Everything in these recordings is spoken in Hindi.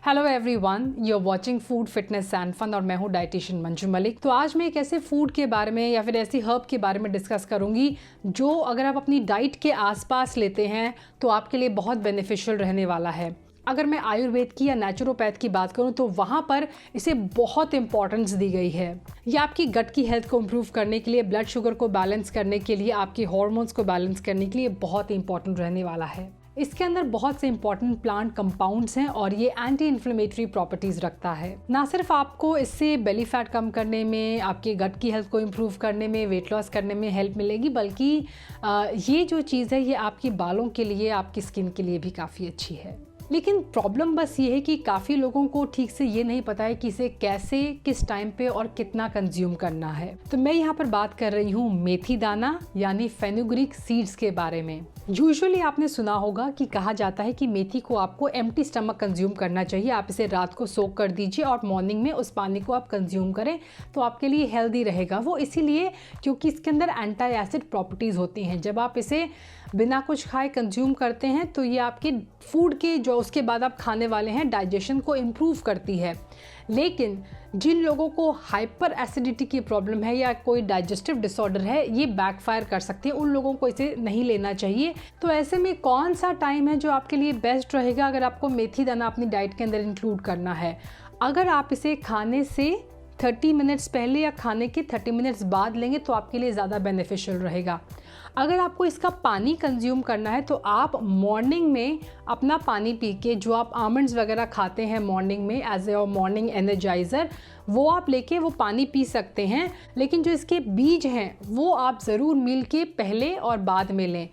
Hello everyone, you are watching food fitness and fun और मैं हूँ डाइटिशियन मंजू मलिक। तो आज मैं एक ऐसे फूड के बारे में या फिर ऐसी हर्ब के बारे में डिस्कस करूँगी जो अगर आप अपनी डाइट के आसपास लेते हैं तो आपके लिए बहुत बेनिफिशियल रहने वाला है। अगर मैं आयुर्वेद की या नेचुरोपैथ की बात करूं तो वहाँ पर इसे बहुत इंपॉर्टेंस दी गई है। ये आपकी गट की हेल्थ को इम्प्रूव करने के लिए, ब्लड शुगर को बैलेंस करने के लिए, आपके हॉर्मोन्स को बैलेंस करने के लिए बहुत इंपॉर्टेंट रहने वाला है। इसके अंदर बहुत से इंपॉर्टेंट प्लांट कंपाउंड्स हैं और ये एंटी इन्फ्लेमेटरी प्रॉपर्टीज रखता है। ना सिर्फ आपको इससे बेली फैट कम करने में, आपके गट की हेल्थ को इम्प्रूव करने में, वेट लॉस करने में हेल्प मिलेगी, बल्कि ये जो चीज़ है ये आपके बालों के लिए, आपकी स्किन के लिए भी काफ़ी अच्छी है। लेकिन प्रॉब्लम बस ये है कि काफ़ी लोगों को ठीक से ये नहीं पता है कि इसे कैसे, किस टाइम पे और कितना कंज्यूम करना है। तो मैं यहाँ पर बात कर रही हूँ मेथी दाना यानी फेनुग्रीक सीड्स के बारे में। यूजुअली आपने सुना होगा कि कहा जाता है कि मेथी को आपको एम्प्टी स्टमक कंज्यूम करना चाहिए। आप इसे रात को सोक कर दीजिए और मॉर्निंग में उस पानी को आप कंज्यूम करें तो आपके लिए हेल्दी रहेगा। वो इसीलिए क्योंकि इसके अंदर एंटी एसिड प्रॉपर्टीज़ होती हैं। जब आप इसे बिना कुछ खाए कंज्यूम करते हैं तो ये आपके फूड के जो उसके बाद आप खाने वाले हैं डाइजेशन को इम्प्रूव करती है। लेकिन जिन लोगों को हाइपर एसिडिटी की प्रॉब्लम है या कोई डाइजेस्टिव डिसऑर्डर है, ये बैकफायर कर सकती है। उन लोगों को इसे नहीं लेना चाहिए। तो ऐसे में कौन सा टाइम है जो आपके लिए बेस्ट रहेगा अगर आपको मेथी दाना अपनी डाइट के अंदर इंक्लूड करना है? अगर आप इसे खाने से 30 मिनट्स पहले या खाने के 30 मिनट्स बाद लेंगे तो आपके लिए ज़्यादा बेनिफिशियल रहेगा। अगर आपको इसका पानी कंज्यूम करना है तो आप मॉर्निंग में अपना पानी पी के, जो आप आमंड्स वगैरह खाते हैं मॉर्निंग में एज ए मॉर्निंग एनर्जाइज़र, वो आप लेके वो पानी पी सकते हैं। लेकिन जो इसके बीज हैं वो आप ज़रूर मील के पहले और बाद में लें।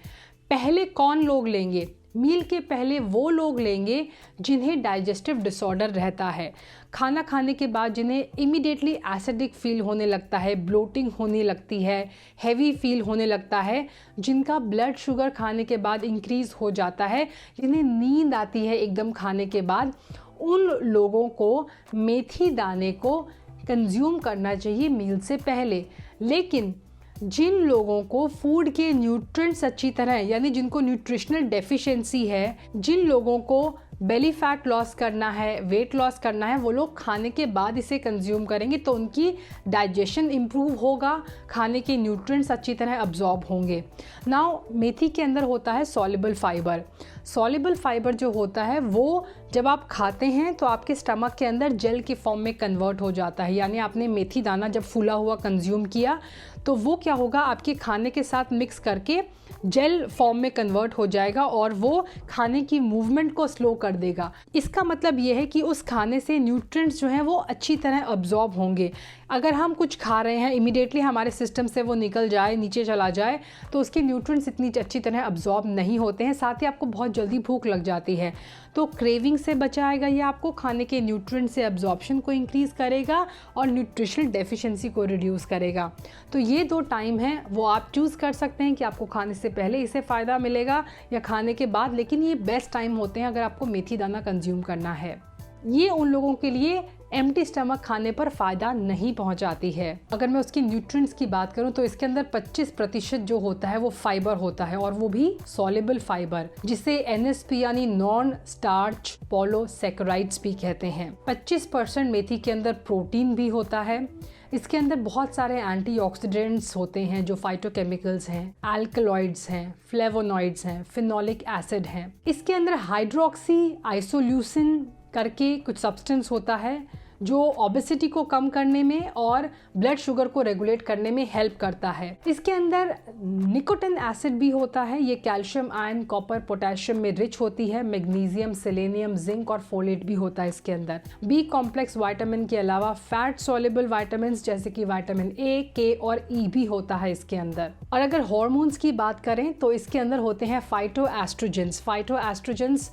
पहले कौन लोग लेंगे? मील के पहले वो लोग लेंगे जिन्हें डाइजेस्टिव डिसऑर्डर रहता है। खाना खाने के बाद जिन्हें इमीडिएटली एसिडिक फील होने लगता है, ब्लोटिंग होने लगती है, हैवी फील होने लगता है, जिनका ब्लड शुगर खाने के बाद इंक्रीज़ हो जाता है, जिन्हें नींद आती है एकदम खाने के बाद, उन लोगों को मेथी दाने को कंज्यूम करना चाहिए मील से पहले। लेकिन जिन लोगों को फूड के न्यूट्रिएंट्स अच्छी तरह, यानी जिनको न्यूट्रिशनल डेफिशिएंसी है, जिन लोगों को बेली फैट लॉस करना है, वेट लॉस करना है, वो लोग खाने के बाद इसे कंज्यूम करेंगे तो उनकी डाइजेशन इम्प्रूव होगा, खाने के न्यूट्रिएंट्स अच्छी तरह अब्जॉर्ब होंगे। नाउ मेथी के अंदर होता है सॉल्युबल फाइबर। सॉल्युबल फाइबर जो होता है वो जब आप खाते हैं तो आपके स्टमक के अंदर जेल के फॉर्म में कन्वर्ट हो जाता है। यानी आपने मेथी दाना जब फूला हुआ कंज्यूम किया तो वो क्या होगा, आपके खाने के साथ मिक्स करके जेल फॉर्म में कन्वर्ट हो जाएगा और वो खाने की मूवमेंट को स्लो कर देगा। इसका मतलब ये है कि उस खाने से न्यूट्रिएंट्स जो हैं वो अच्छी तरह अब्जॉर्ब होंगे। अगर हम कुछ खा रहे हैं, इमीडिएटली हमारे सिस्टम से वो निकल जाए, नीचे चला जाए, तो उसके न्यूट्रिएंट्स इतनी अच्छी तरह अब्जॉर्ब नहीं होते हैं। साथ ही आपको बहुत जल्दी भूख लग जाती है। तो क्रेविंग से बचाएगा ये आपको, खाने के न्यूट्रिएंट्स से अब्जॉर्प्शन को इंक्रीज़ करेगा और न्यूट्रिशनल डेफिशिएंसी को रिड्यूस करेगा। तो ये दो टाइम हैं, वो आप चूज़ कर सकते हैं कि आपको खाने से पहले इसे फ़ायदा मिलेगा या खाने के बाद। लेकिन ये बेस्ट टाइम होते हैं अगर आपको मेथी दाना कंज्यूम करना है। ये उन लोगों के लिए एम्प्टी स्टमक खाने पर फ़ायदा नहीं पहुंचाती है। अगर मैं उसकी न्यूट्रिएंट्स की बात करूं तो इसके अंदर 25% जो होता है वो फाइबर होता है और वो भी सॉल्युबल फाइबर, जिसे NSP यानी नॉन स्टार्च पॉलीसैकेराइड्स भी कहते हैं। 25% मेथी के अंदर प्रोटीन भी होता है। इसके अंदर बहुत सारे एंटीऑक्सीडेंट्स होते हैं जो फाइटोकेमिकल्स हैं, अल्कलॉइड्स हैं, फ्लेवोनॉइड्स हैं, फिनोलिक एसिड हैं। इसके अंदर हाइड्रोक्सी आइसोल्यूसिन करके कुछ सब्सटेंस होता है जो ओबेसिटी को कम करने में और ब्लड शुगर को रेगुलेट करने में हेल्प करता है। इसके अंदर निकोटिन एसिड भी होता है। ये कैल्शियम, आयरन, कॉपर, पोटेशियम में रिच होती है। मैग्नीशियम, सेलेनियम, जिंक और फोलेट भी होता है इसके अंदर। बी कॉम्प्लेक्स विटामिन के अलावा फैट सॉल्युबल विटामिन जैसे कि विटामिन A, K और E भी होता है इसके अंदर। और अगर हार्मोन्स की बात करें तो इसके अंदर होते हैं फाइटोएस्ट्रोजेंस। फाइटोएस्ट्रोजेंस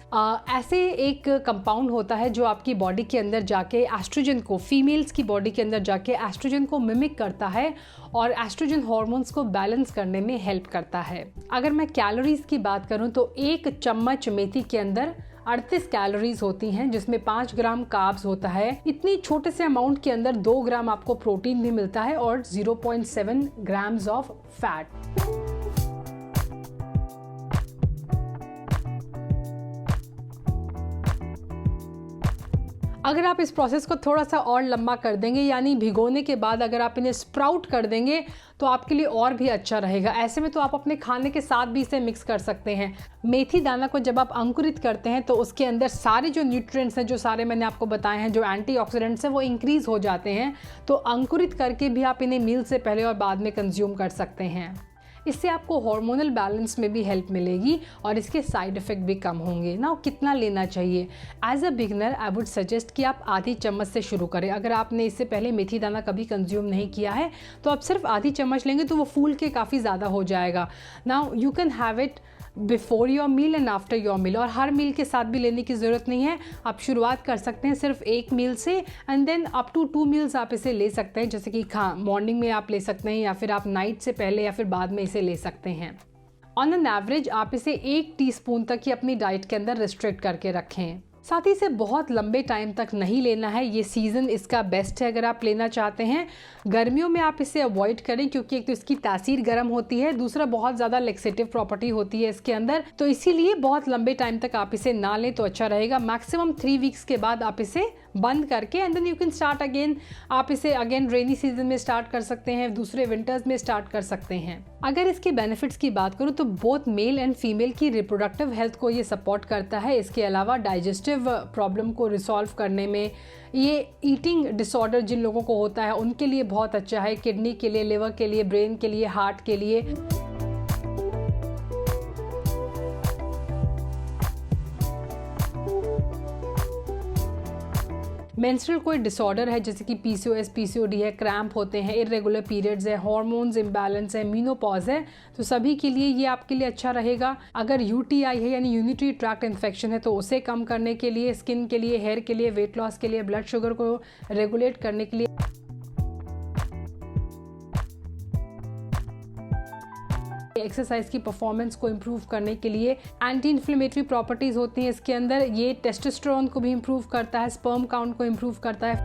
ऐसे एक कंपाउंड होता है जो आपकी बॉडी के अंदर जाके एस्ट्रोजन को, फीमेल्स की बॉडी के अंदर जाके एस्ट्रोजन को मिमिक करता है और एस्ट्रोजन हार्मोन्स को बैलेंस करने में हेल्प करता है। अगर मैं कैलोरीज की बात करूं तो एक चम्मच मेथी के अंदर 38 कैलोरीज होती हैं, जिसमें 5 ग्राम कार्ब्स होता है। इतनी छोटे से अमाउंट के अंदर 2 ग्राम आपको प्रोटीन भी मिलता है और 0.7 ग्राम्स ऑफ फैट। अगर आप इस प्रोसेस को थोड़ा सा और लंबा कर देंगे, यानी भिगोने के बाद अगर आप इन्हें स्प्राउट कर देंगे तो आपके लिए और भी अच्छा रहेगा। ऐसे में तो आप अपने खाने के साथ भी इसे मिक्स कर सकते हैं। मेथी दाना को जब आप अंकुरित करते हैं तो उसके अंदर सारे जो न्यूट्रिएंट्स हैं, जो सारे मैंने आपको बताए हैं, जो एंटीऑक्सीडेंट्स हैं, वो इंक्रीज हो जाते हैं। तो अंकुरित करके भी आप इन्हें मील से पहले और बाद में कंज्यूम कर सकते हैं। इससे आपको हार्मोनल बैलेंस में भी हेल्प मिलेगी और इसके साइड इफ़ेक्ट भी कम होंगे ना। कितना लेना चाहिए? As a beginner I would suggest कि आप आधी चम्मच से शुरू करें। अगर आपने इससे पहले मेथी दाना कभी कंज्यूम नहीं किया है तो आप सिर्फ आधी चम्मच लेंगे तो वो फूल के काफ़ी ज़्यादा हो जाएगा। Now you can have it before your meal and after your meal, और हर मील के साथ भी लेने की ज़रूरत नहीं है। आप शुरुआत कर सकते हैं सिर्फ एक मील से and then up to 2 meals आप इसे ले सकते हैं। जैसे कि मॉर्निंग में आप ले सकते हैं या फिर आप नाइट से पहले या फिर बाद में इसे ले सकते हैं। ऑन एन एवरेज आप इसे 1 टीस्पून तक ही अपनी डाइट के अंदर रिस्ट्रिक्ट करके रखें। साथ ही इसे बहुत लंबे टाइम तक नहीं लेना है। ये सीज़न इसका बेस्ट है अगर आप लेना चाहते हैं। गर्मियों में आप इसे अवॉइड करें क्योंकि एक तो इसकी तासीर गर्म होती है, दूसरा बहुत ज़्यादा लेक्सेटिव प्रॉपर्टी होती है इसके अंदर, तो इसीलिए बहुत लंबे टाइम तक आप इसे ना लें तो अच्छा रहेगा। मैक्सिमम 3 वीक्स के बाद आप इसे बंद करके and then you can start again. आप इसे अगेन रेनी सीजन में स्टार्ट कर सकते हैं, दूसरे विंटर्स में स्टार्ट कर सकते हैं। अगर इसके बेनिफिट्स की बात करूँ तो बोथ मेल एंड फीमेल की रिप्रोडक्टिव हेल्थ को ये सपोर्ट करता है। इसके अलावा डाइजेस्टिव प्रॉब्लम को रिसॉल्व करने में, ये ईटिंग डिसऑर्डर जिन लोगों को होता है उनके लिए बहुत अच्छा है। किडनी के लिए, लिवर के लिए, ब्रेन के लिए, हार्ट के लिए। मेंस्ट्रुअल कोई डिसऑर्डर है जैसे कि पीसीओएस, पीसीओडी है, क्रैम्प होते हैं, इरेगुलर पीरियड्स है, हार्मोन्स इम्बैलेंस है, मीनोपॉज है, तो सभी के लिए ये आपके लिए अच्छा रहेगा। अगर यूटीआई है यानी यूरिनरी ट्रैक्ट इन्फेक्शन है तो उसे कम करने के लिए, स्किन के लिए, हेयर के लिए, वेट लॉस के लिए, ब्लड शुगर को रेगुलेट करने के लिए, एक्सरसाइज की परफॉर्मेंस को इम्प्रूव करने के लिए, एंटी इन्फ्लेमेटरी प्रॉपर्टीज होती हैं इसके अंदर। ये टेस्टोस्टेरोन को भी इम्प्रूव करता है, स्पर्म काउंट को इम्प्रूव करता है,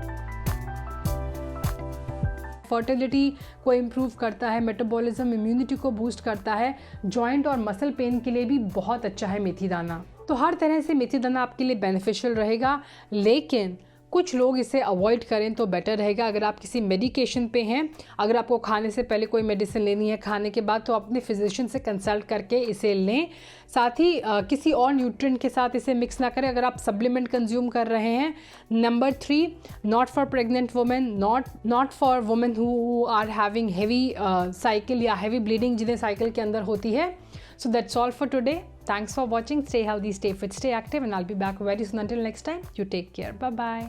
फर्टिलिटी को इम्प्रूव करता है, मेटाबॉलिज्म, इम्यूनिटी को बूस्ट करता है। जॉइंट और मसल पेन के लिए भी बहुत अच्छा है मेथी दाना। तो हर तरह से मेथी दाना आपके लिए बेनिफिशियल रहेगा, लेकिन कुछ लोग इसे अवॉइड करें तो बेटर रहेगा। अगर आप किसी मेडिकेशन पे हैं, अगर आपको खाने से पहले कोई मेडिसिन लेनी है, खाने के बाद, तो अपने फिजिशियन से कंसल्ट करके इसे लें। साथ ही किसी और न्यूट्रिएंट के साथ इसे मिक्स ना करें। अगर आप सप्लीमेंट कंज्यूम कर रहे हैं। Number 3, not for pregnant women, not for women who are having heavy cycle या हेवी ब्लीडिंग जिन्हें साइकिल के अंदर होती है। So that's all for today. Thanks for watching. Stay healthy, stay fit, stay active, and I'll be back very soon. Until next time, you take care. Bye bye.